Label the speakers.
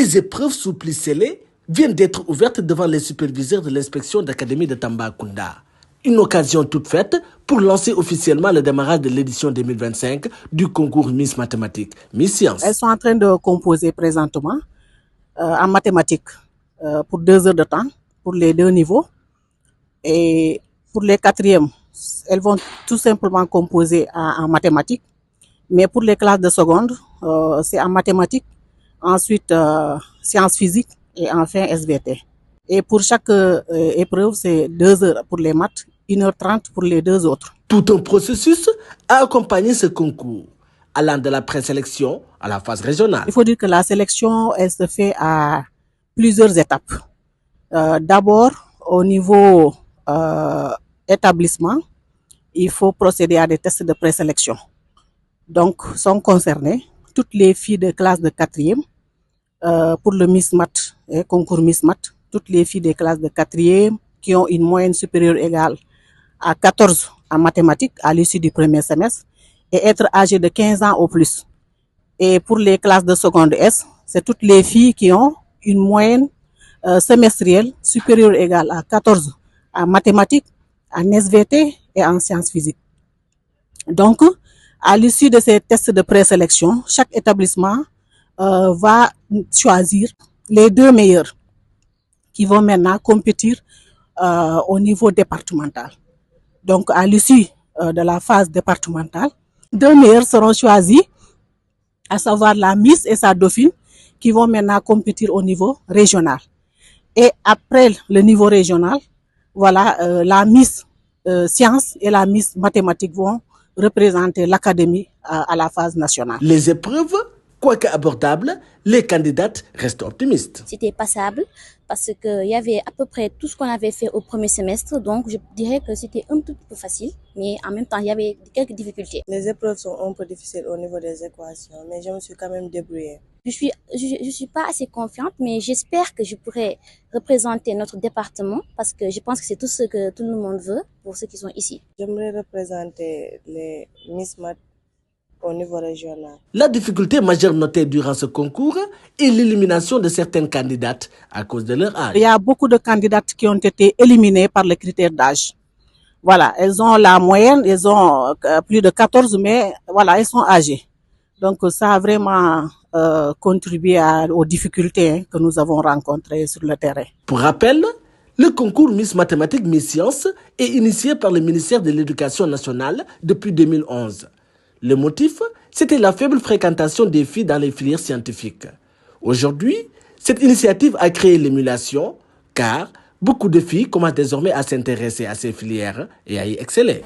Speaker 1: Des épreuves sous pli scellé viennent d'être ouvertes devant les superviseurs de l'inspection d'académie de Tambacounda. Une occasion toute faite pour lancer officiellement le démarrage de l'édition 2025 du concours Miss Mathématiques, Miss Sciences.
Speaker 2: Elles sont en train de composer présentement en mathématiques pour 2 heures de temps, pour les 2 niveaux. Et pour les 4e, elles vont tout simplement composer en mathématiques. Mais pour les classes de seconde, c'est en mathématiques, ensuite sciences physiques et enfin SVT. Et pour chaque épreuve, c'est 2 heures pour les maths, 1h30 pour les 2 autres.
Speaker 1: Tout un processus a accompagné ce concours, allant de la présélection à la phase régionale.
Speaker 2: Il faut dire que la sélection, elle se fait à plusieurs étapes. D'abord, au niveau établissement, il faut procéder à des tests de présélection. Donc, sont concernées toutes les filles de classe de 4e pour le Miss Math, concours Miss Math, toutes les filles des classes de 4e qui ont une moyenne supérieure égale à 14 en mathématiques à l'issue du premier semestre et être âgées de 15 ans au plus. Et pour les classes de seconde S, c'est toutes les filles qui ont une moyenne semestrielle supérieure égale à 14 en mathématiques, en SVT et en sciences physiques. Donc, à l'issue de ces tests de présélection, chaque établissement va choisir les 2 meilleurs qui vont maintenant compétir au niveau départemental. Donc, à l'issue de la phase départementale, 2 meilleurs seront choisis, à savoir la Miss et sa dauphine, qui vont maintenant compétir au niveau régional. Et après le niveau régional, voilà, la Miss Sciences et la Miss Mathématiques vont représenter l'académie à la phase nationale.
Speaker 1: Les épreuves, quoique abordables, les candidates restent optimistes.
Speaker 3: C'était passable parce qu'il y avait à peu près tout ce qu'on avait fait au premier semestre, donc je dirais que c'était un tout peu facile, mais en même temps il y avait quelques difficultés.
Speaker 4: Les épreuves sont un peu difficiles au niveau des équations, mais je me suis quand même débrouillée.
Speaker 3: Je suis pas assez confiante, mais j'espère que je pourrai représenter notre département parce que je pense que c'est tout ce que tout le monde veut pour ceux qui sont ici.
Speaker 4: J'aimerais représenter les Miss Math au niveau régional.
Speaker 1: La difficulté majeure notée durant ce concours est l'élimination de certaines candidates à cause de leur âge.
Speaker 2: Il y a beaucoup de candidates qui ont été éliminées par le critère d'âge. Voilà, elles ont la moyenne, elles ont plus de 14, mais voilà, elles sont âgées. Donc ça a vraiment contribué aux difficultés que nous avons rencontrées sur le terrain.
Speaker 1: Pour rappel, le concours Miss Mathématiques, Miss Sciences est initié par le ministère de l'Éducation nationale depuis 2011. Le motif, c'était la faible fréquentation des filles dans les filières scientifiques. Aujourd'hui, cette initiative a créé l'émulation, car beaucoup de filles commencent désormais à s'intéresser à ces filières et à y exceller.